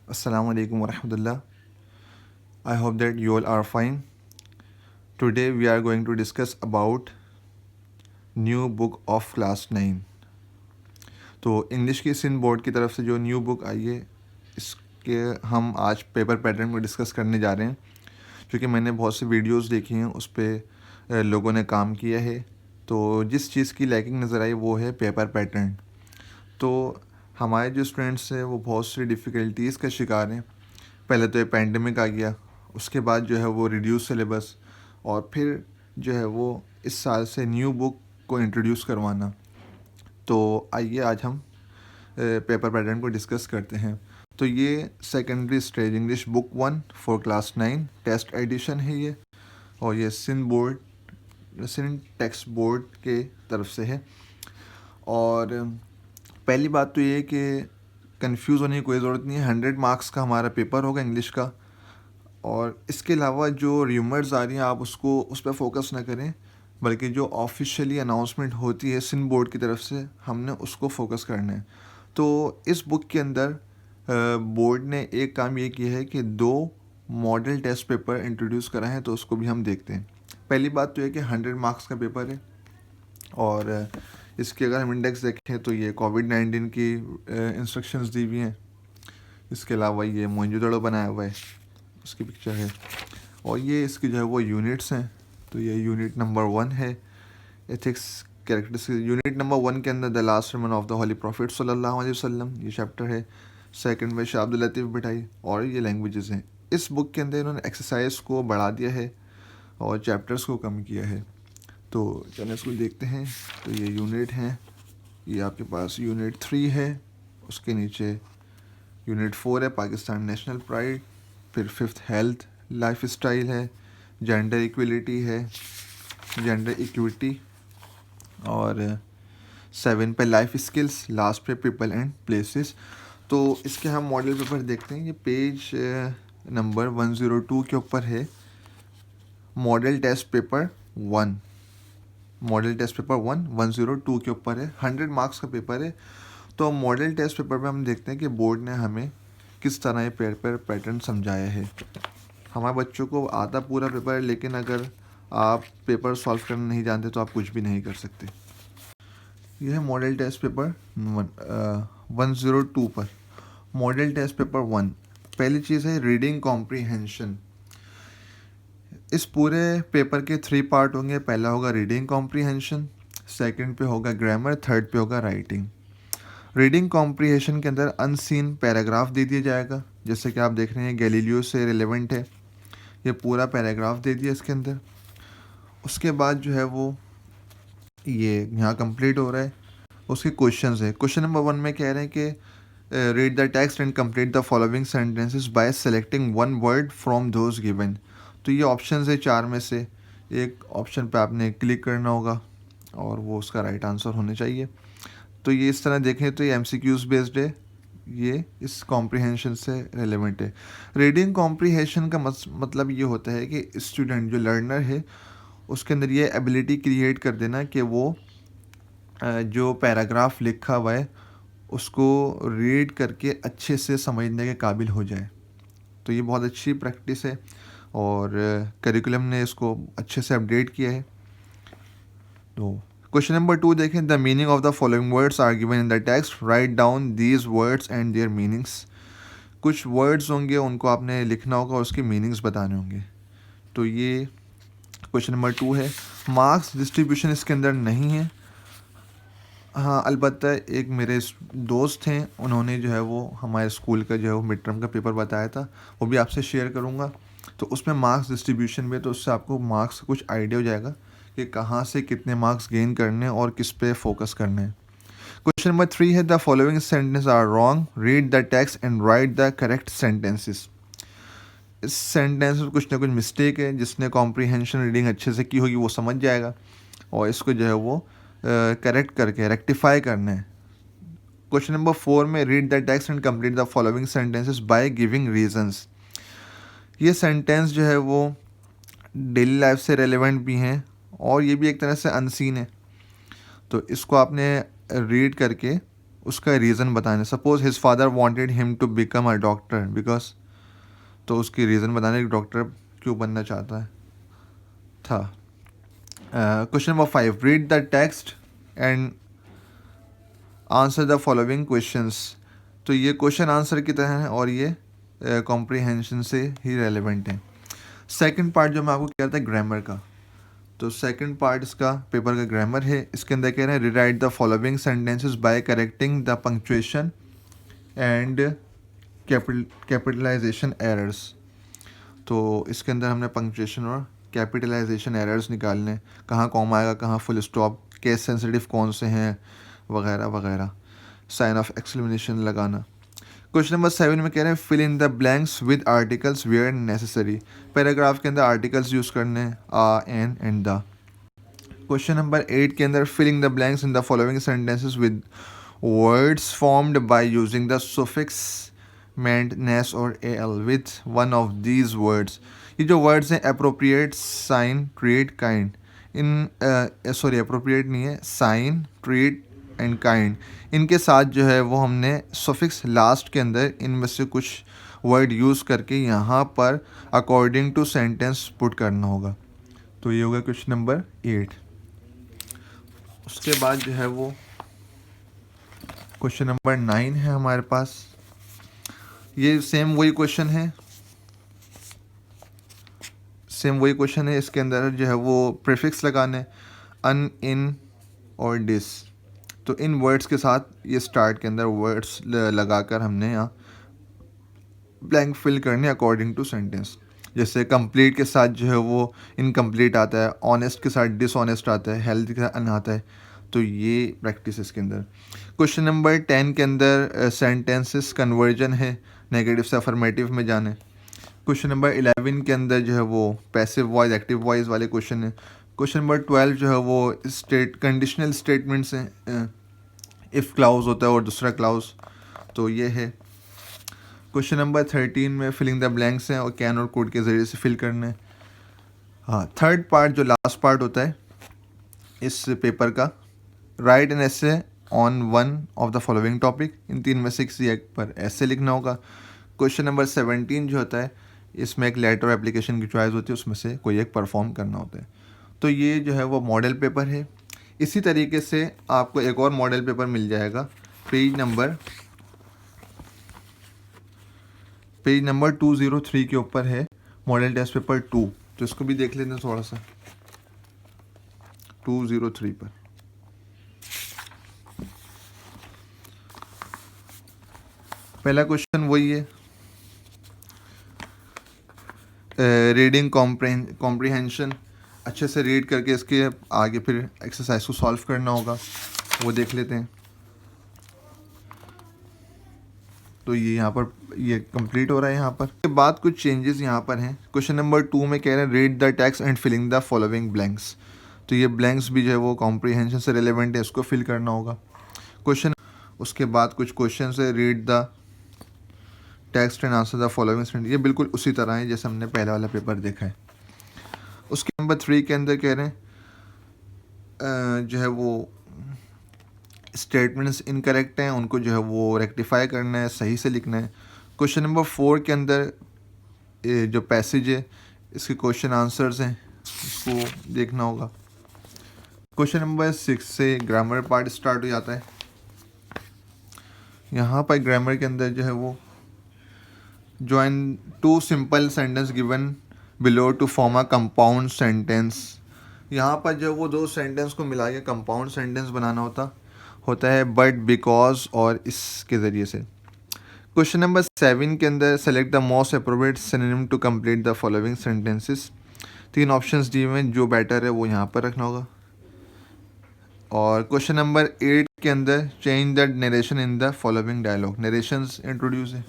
Assalamu alaikum warahmatullah. I hope that you all are fine. Today we are going to discuss about new book of class 9। तो English की Sindh board की तरफ से जो new book आई है, इसके हम आज पेपर पैटर्न को डिस्कस करने जा रहे हैं, क्योंकि मैंने बहुत सी वीडियोस देखी हैं, उस पर लोगों ने काम किया है। तो जिस चीज़ की लैकिंग नज़र आई वो है पेपर पैटर्न। तो हमारे जो स्टूडेंट्स हैं वो बहुत सी डिफ़िकल्टीज़ का शिकार हैं। पहले तो ये पैंडमिक आ गया, उसके बाद जो है वो रिड्यूस सिलेबस, और फिर जो है वो इस साल से न्यू बुक को इंट्रोड्यूस करवाना। तो आइए आज हम पेपर पैटर्न को डिस्कस करते हैं। तो ये secondary stage English book 1 for class 9 test edition है ये, और ये सिंध टेक्स्ट बोर्ड के तरफ से है। और पहली बात तो ये कि कंफ्यूज होने की कोई ज़रूरत नहीं है। 100 मार्क्स का हमारा पेपर होगा इंग्लिश का, और इसके अलावा जो र्यूमर्स आ रही हैं आप उस पर फोकस ना करें, बल्कि जो ऑफिशियली अनाउंसमेंट होती है सिंध बोर्ड की तरफ से हमने उसको फोकस करना है। तो इस बुक के अंदर बोर्ड ने एक काम ये किया है कि 2 मॉडल टेस्ट पेपर इंट्रोड्यूस करा है, तो उसको भी हम देखते हैं। पहली बात तो ये कि 100 मार्क्स का पेपर है, और इसके अगर हम इंडेक्स देखें तो ये कोविड-19 की इंस्ट्रक्शंस दी हुई हैं। इसके अलावा ये मोहनजोदड़ो बनाया हुआ है, उसकी पिक्चर है, और ये इसकी जो है वो यूनिट्स हैं। तो ये यूनिट नंबर 1 है, एथिक्स कैरेक्टरिस्टिक्स। यूनिट नंबर 1 के अंदर the last sermon of the holy prophet सल्लल्लाहु अलैहि वसल्लम ये चैप्टर है। सेकंड में शाह अब्दुल लतीफ़ बिठाई, और ये लैंग्वेजेस हैं। इस बुक के अंदर इन्होंने एक्सरसाइज को बढ़ा दिया है और चैप्टर्स को कम किया है। तो चलिए इसको देखते हैं। तो ये यूनिट हैं, ये आपके पास यूनिट 3 है, उसके नीचे यूनिट 4 है पाकिस्तान नेशनल प्राइड, फिर 5th हेल्थ लाइफ स्टाइल है, जेंडर इक्वलिटी है, जेंडर इक्विटी, और 7 पे लाइफ स्किल्स, लास्ट पे पीपल एंड प्लेसेस। तो इसके हम मॉडल पेपर देखते हैं। ये पेज नंबर 102 के ऊपर है, model test paper 1। Model test paper 102 के ऊपर है, 100 मार्क्स का पेपर है। तो मॉडल टेस्ट पेपर में हम देखते हैं कि बोर्ड ने हमें किस तरह ये पेपर पैटर्न समझाया है। हमारे बच्चों को आता पूरा पेपर है, लेकिन अगर आप पेपर सॉल्व करना नहीं जानते तो आप कुछ भी नहीं कर सकते। यह है मॉडल टेस्ट पेपर 102 पर। मॉडल टेस्ट पेपर 1, पहली चीज़ है रीडिंग कॉम्प्रीहेंशन। इस पूरे पेपर के 3 पार्ट होंगे। पहला होगा रीडिंग कॉम्प्रीहेंशन, सेकंड पे होगा ग्रामर, थर्ड पे होगा राइटिंग। रीडिंग कॉम्प्रीहेंशन के अंदर अनसीन पैराग्राफ दे दिया जाएगा, जैसे कि आप देख रहे हैं गैलीलियो से रिलेवेंट है, ये पूरा पैराग्राफ दे दिया इसके अंदर। उसके बाद जो है वो ये यहाँ कंप्लीट हो रहा है। उसके क्वेश्चंस है। क्वेश्चन नंबर 1 में कह रहे हैं कि read the text and complete the following sentences bye selecting 1 word from those given. तो ये ऑप्शंस है 4 में से एक ऑप्शन पे आपने क्लिक करना होगा, और वो उसका राइट आंसर होना चाहिए। तो ये इस तरह देखें तो ये MCQs बेस्ड है, ये इस कॉम्प्रीहेंशन से रिलेवेंट है। रीडिंग कॉम्प्रीहेंशन का मतलब ये होता है कि स्टूडेंट जो लर्नर है उसके अंदर ये एबिलिटी क्रिएट कर देना कि वो जो पैराग्राफ लिखा हुआ है उसको रीड करके अच्छे से समझने के काबिल हो जाए। तो ये बहुत अच्छी प्रैक्टिस है, और करिकुलम ने इसको अच्छे से अपडेट किया है। तो क्वेश्चन नंबर 2 देखें, the meaning of the following words are given in the text, write down these words and their meanings. कुछ वर्ड्स होंगे, उनको आपने लिखना होगा और उसके मीनिंग्स बताने होंगे। तो ये क्वेश्चन नंबर 2 है। मार्क्स डिस्ट्रीब्यूशन इसके अंदर नहीं है। हाँ, अलबत्ता एक मेरे दोस्त हैं, उन्होंने जो है वो हमारे स्कूल का जो है वो मिड टर्म का पेपर बताया था, वो भी आपसे शेयर करूँगा। तो उसमें मार्क्स डिस्ट्रीब्यूशन में, तो उससे आपको मार्क्स का कुछ आइडिया हो जाएगा कि कहाँ से कितने मार्क्स गेन करने हैं और किस पे फोकस करने हैं। क्वेश्चन नंबर 3 है, the following sentence are wrong, read the text and write the correct sentences. इस सेंटेंस में कुछ ना कुछ मिस्टेक है, जिसने कॉम्प्रीहेंशन रीडिंग अच्छे से की होगी वो समझ जाएगा, और इसको जो है वो करेक्ट करके रेक्टिफाई करना है। क्वेश्चन नंबर 4 में, read the text and complete the following sentences by giving reasons. ये सेंटेंस जो है वो डेली लाइफ से रेलेवेंट भी हैं, और ये भी एक तरह से अनसीन है। तो इसको आपने रीड करके उसका रीज़न बताना। Suppose his father wanted him to become a doctor because, तो उसकी रीज़न बताने कि डॉक्टर क्यों बनना चाहता है था। Question number 5, read the text and answer the following questions. तो ये क्वेश्चन आंसर की तरह है और ये कॉम्प्रीहेंशन से ही रेलिवेंट है। सेकंड पार्ट जो मैं आपको कह रहा था ग्रामर का, तो सेकंड पार्ट इसका पेपर का ग्रामर है। इसके अंदर कह रहे हैं rewrite the following sentences by correcting the punctuation and capitalisation errors. तो इसके अंदर हमने पंक्चुएशन और कैपिटलाइजेशन एरर्स निकालने, कहाँ कॉमा आएगा, कहाँ फुल स्टॉप, केस सेंसिटिव कौन से हैं, वगैरह वगैरह, साइन ऑफ एक्सक्लेमेशन लगाना। क्वेश्चन नंबर 7 में कह रहे हैं fill in the blanks with articles where necessary. Paragraph के अंदर आर्टिकल्स यूज़ करने a, an and the. Question number 8 के अंदर filling the blanks in the following sentences with words formed by using the suffix meant ness or al with one of these words। ये जो words हैं appropriate, sign, treat, kind, इन sorry appropriate नहीं है, sign, treat and kind, इनके साथ जो है वो हमने सफिक्स लास्ट के अंदर इनमें से कुछ वर्ड यूज़ करके यहाँ पर अकॉर्डिंग टू सेंटेंस पुट करना होगा। तो ये होगा क्वेश्चन नंबर 8। उसके बाद जो है वो क्वेश्चन नंबर 9 है हमारे पास। ये सेम वही क्वेश्चन है, इसके अंदर जो है वो प्रीफिक्स लगाने अन, इन और डिस। तो इन वर्ड्स के साथ ये स्टार्ट के अंदर वर्ड्स लगाकर हमने यहाँ ब्लैंक फिल करने अकॉर्डिंग टू सेंटेंस। जैसे कंप्लीट के साथ जो है वो इनकम्प्लीट आता है, ऑनेस्ट के साथ डिसऑनेस्ट आता है, हेल्थ के साथ अन आता है। तो ये प्रैक्टिस इसके अंदर। क्वेश्चन नंबर 10 के अंदर सेंटेंसेस कन्वर्जन है, नेगेटिव से अफर्मेटिव में जाने। क्वेश्चन नंबर 11 के अंदर जो है वो पैसिव वॉइस एक्टिव वॉइस वाले क्वेश्चन है। क्वेश्चन नंबर 12 जो है वो कंडीशनल स्टेटमेंट्स हैं, इफ़ क्लाउज होता है और दूसरा क्लाउज, तो ये है। क्वेश्चन नंबर 13 में फिलिंग द ब्लैंक्स हैं और कैन और कोड के ज़रिए से फिल करने। हाँ, थर्ड पार्ट जो लास्ट पार्ट होता है इस पेपर का, write an essay on one of the following topic. इन तीन में से किसी एक पर ऐसे लिखना होगा। क्वेश्चन नंबर 17 जो होता है इसमें एक लेटर और एप्लीकेशन की चॉइस होती है, उसमें से कोई एक परफॉर्म करना होता है। तो ये जो है वो मॉडल पेपर है। इसी तरीके से आपको एक और मॉडल पेपर मिल जाएगा पेज नंबर 203 के ऊपर है मॉडल टेस्ट पेपर 2। तो इसको भी देख लेते हैं थोड़ा सा 203 पर। पहला क्वेश्चन वही है, रीडिंग कॉम्प्रीहेंशन, अच्छे से रीड करके इसके आगे फिर एक्सरसाइज को सॉल्व करना होगा, वो देख लेते हैं। तो ये यहाँ पर ये कंप्लीट हो रहा है। यहाँ पर के बाद कुछ चेंजेस यहाँ पर हैं। क्वेश्चन नंबर 2 में कह रहे हैं read the text and filling the following blanks. तो ये ब्लैंक्स भी जो है वो कॉम्प्रीहेंशन से रिलेवेंट है, इसको फिल करना होगा। क्वेश्चन उसके बाद कुछ क्वेश्चन है, read the text and answer the following statement. ये बिल्कुल उसी तरह है जैसे हमने पहला वाला पेपर देखा है। उसके नंबर 3 के अंदर कह रहे हैं जो है वो स्टेटमेंट्स इनकरेक्ट हैं, उनको जो है वो रेक्टिफाई करना है, सही से लिखना है। क्वेश्चन नंबर 4 के अंदर जो पैसेज है इसके क्वेश्चन आंसर्स हैं, इसको देखना होगा। क्वेश्चन नंबर 6 से ग्रामर पार्ट स्टार्ट हो जाता है। यहाँ पर ग्रामर के अंदर जो है वो join two simple sentence given below to form a compound sentence। यहाँ पर जो वो दो सेंटेंस को मिला के कंपाउंड सेंटेंस बनाना होता है बट बिकॉज और इसके ज़रिए से। क्वेश्चन नंबर 7 के अंदर select the most appropriate synonym to complete the following sentences. 3 options दिए हुए हैं, जो बेटर है वो यहाँ पर रखना होगा। और क्वेश्चन नंबर 8 के अंदर change the narration in the following dialogue, narrations introduce है।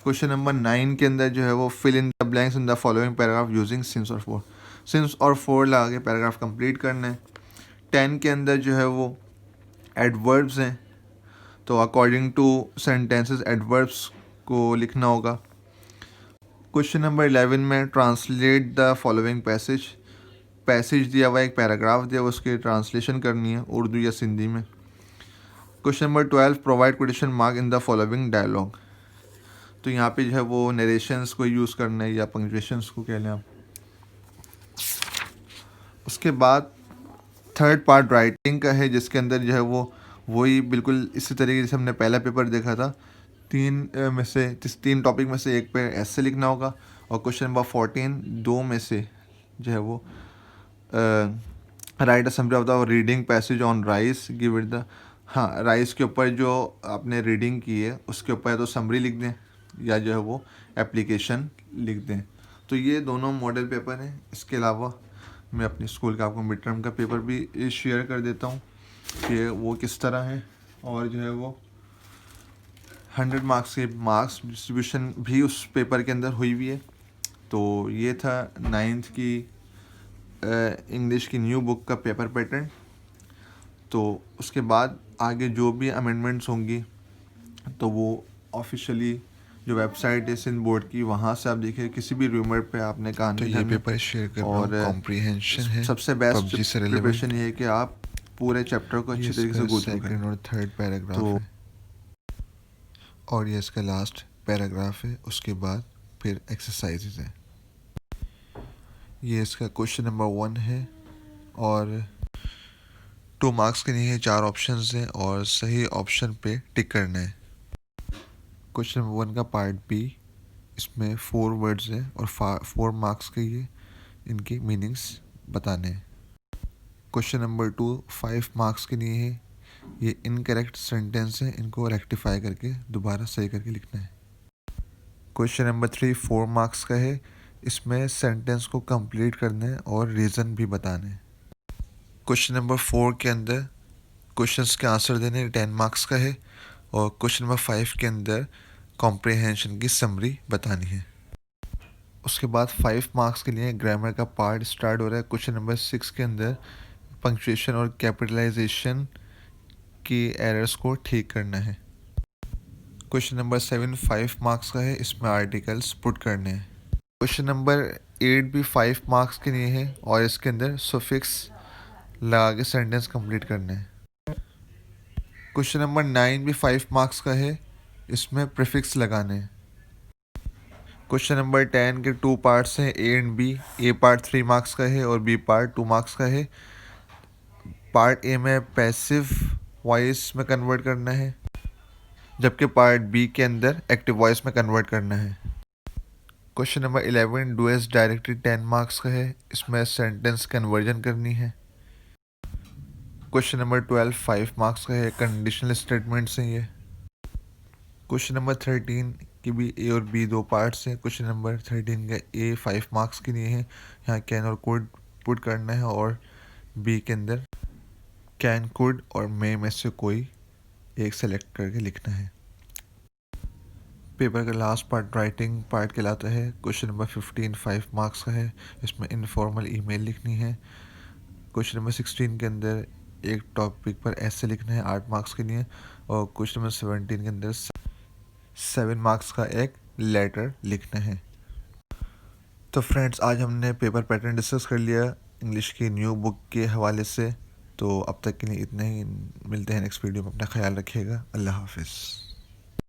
क्वेश्चन नंबर 9 के अंदर जो है वो fill in the blanks in the following paragraph using since और फॉर। सिंस और फॉर लगा के पैराग्राफ कंप्लीट करना है। 10 के अंदर जो है वो एडवर्ब्स हैं, तो अकॉर्डिंग टू सेंटेंसेस एडवर्ब्स को लिखना होगा। क्वेश्चन नंबर 11 में ट्रांसलेट द फॉलोइंग पैसेज दिया हुआ, एक पैराग्राफ दिया हुआ, उसकी ट्रांसलेशन करनी है उर्दू या सिंधी में। Question number 12, provide quotation mark in the following dialogue. तो यहाँ पे जो है वो नरेशंस को यूज़ करना है या पंक्चुएशंस को कह लें आप। उसके बाद थर्ड पार्ट राइटिंग का है, जिसके अंदर जो है वो वही बिल्कुल इसी तरीके जैसे हमने पहला पेपर देखा था। तीन टॉपिक में से एक पे ऐसे लिखना होगा। और क्वेश्चन नंबर 14, दो में से जो है वो right a summary of the reading passage on rice, give it the. हाँ, राइस के ऊपर जो आपने रीडिंग की है उसके ऊपर या तो समरी लिख दें या जो है वो एप्लीकेशन लिख दें। तो ये दोनों मॉडल पेपर हैं। इसके अलावा मैं अपने स्कूल का आपको मिड टर्म का पेपर भी शेयर कर देता हूँ कि वो किस तरह है। और जो है वो 100 मार्क्स के मार्क्स डिस्ट्रीब्यूशन भी उस पेपर के अंदर हुई हुई है। तो ये था 9th की इंग्लिश की न्यू बुक का पेपर पैटर्न। तो उसके बाद आगे जो भी अमेंडमेंट्स होंगी तो वो ऑफिशियली जो वेबसाइट है सिंध बोर्ड की, वहाँ से आप देखिए, किसी भी रूमर पे आपने कहा तो नहीं ये है। पेपर शेयर कर रहा हूँ, कॉम्प्रीहेंशन है, सबसे बेस्ट PUBG से रिलेवेंट। प्रिपरेशन ये है कि आप पूरे चैप्टर को ये अच्छी तरीके से इसका गो थ्रू करें। सेकंड और थर्ड पैराग्राफ तो है और ये इसका लास्ट पैराग्राफ है। उसके बाद फिर एक्सरसाइजेज है। ये इसका क्वेश्चन नंबर 1 है और 2 मार्क्स के लिए है, 4 ऑप्शंस हैं और सही ऑप्शन पे टिक करना है। क्वेश्चन नंबर 1 का पार्ट बी, इसमें 4 वर्ड्स हैं और 4 मार्क्स के ये इनकी मीनिंग्स बताने हैं। क्वेश्चन नंबर 2 5 मार्क्स के लिए है। ये इनकरेक्ट सेंटेंस है, इनको रेक्टिफाई करके दोबारा सही करके लिखना है। क्वेश्चन नंबर 3 4 मार्क्स का है। इसमें सेंटेंस को कंप्लीट करना है और रीज़न भी बताने हैं। क्वेश्चन नंबर 4 के अंदर क्वेश्चंस के आंसर देने 10 मार्क्स का है और क्वेश्चन नंबर 5 के अंदर कॉम्प्रिहेंशन की समरी बतानी है। उसके बाद 5 मार्क्स के लिए ग्रामर का पार्ट स्टार्ट हो रहा है। क्वेश्चन नंबर 6 के अंदर पंक्चुएशन और कैपिटलाइजेशन की एरर्स को ठीक करना है। क्वेश्चन नंबर 7 5 मार्क्स का है, इसमें आर्टिकल्स पुट करने हैं। क्वेश्चन नंबर 8 भी 5 मार्क्स के लिए है और इसके अंदर सुफिक्स लगा के सेंटेंस कंप्लीट करना है। क्वेश्चन नंबर 9 भी 5 मार्क्स का है, इसमें प्रीफिक्स लगाने हैं। क्वेश्चन नंबर 10 के 2 पार्ट्स हैं, A and B. A part 3 marks का है और बी पार्ट 2 मार्क्स का है। पार्ट ए में पैसिव वॉइस में कन्वर्ट करना है, जबकि पार्ट बी के अंदर एक्टिव वॉइस में कन्वर्ट करना है। क्वेश्चन नंबर 11 डुएस डायरेक्टली 10 मार्क्स का है, इसमें सेंटेंस कन्वर्जन करनी है। क्वेश्चन नंबर 12 5 मार्क्स का है, कंडीशनल स्टेटमेंट्स हैं ये। क्वेश्चन नंबर 13 की भी ए और बी 2 पार्ट्स हैं। क्वेश्चन नंबर 13 का ए 5 मार्क्स के लिए है, यहाँ कैन और कुड पुट करना है और बी के अंदर कैन कुड और मे में से कोई एक सेलेक्ट करके लिखना है। पेपर का लास्ट पार्ट राइटिंग पार्ट कहलाता है। क्वेश्चन नंबर 15 5 मार्क्स का है, इसमें इनफॉर्मल ईमेल लिखनी है। क्वेश्चन नंबर 16 के अंदर एक टॉपिक पर ऐसे लिखना है 8 मार्क्स के लिए और क्वेश्चन नंबर 17 के अंदर 7 मार्क्स का एक लेटर लिखना है। तो फ्रेंड्स, आज हमने पेपर पैटर्न डिस्कस कर लिया इंग्लिश की न्यू बुक के हवाले से। तो अब तक के लिए इतना ही, मिलते हैं नेक्स्ट वीडियो में। अपना ख्याल रखिएगा। अल्लाह हाफिज़।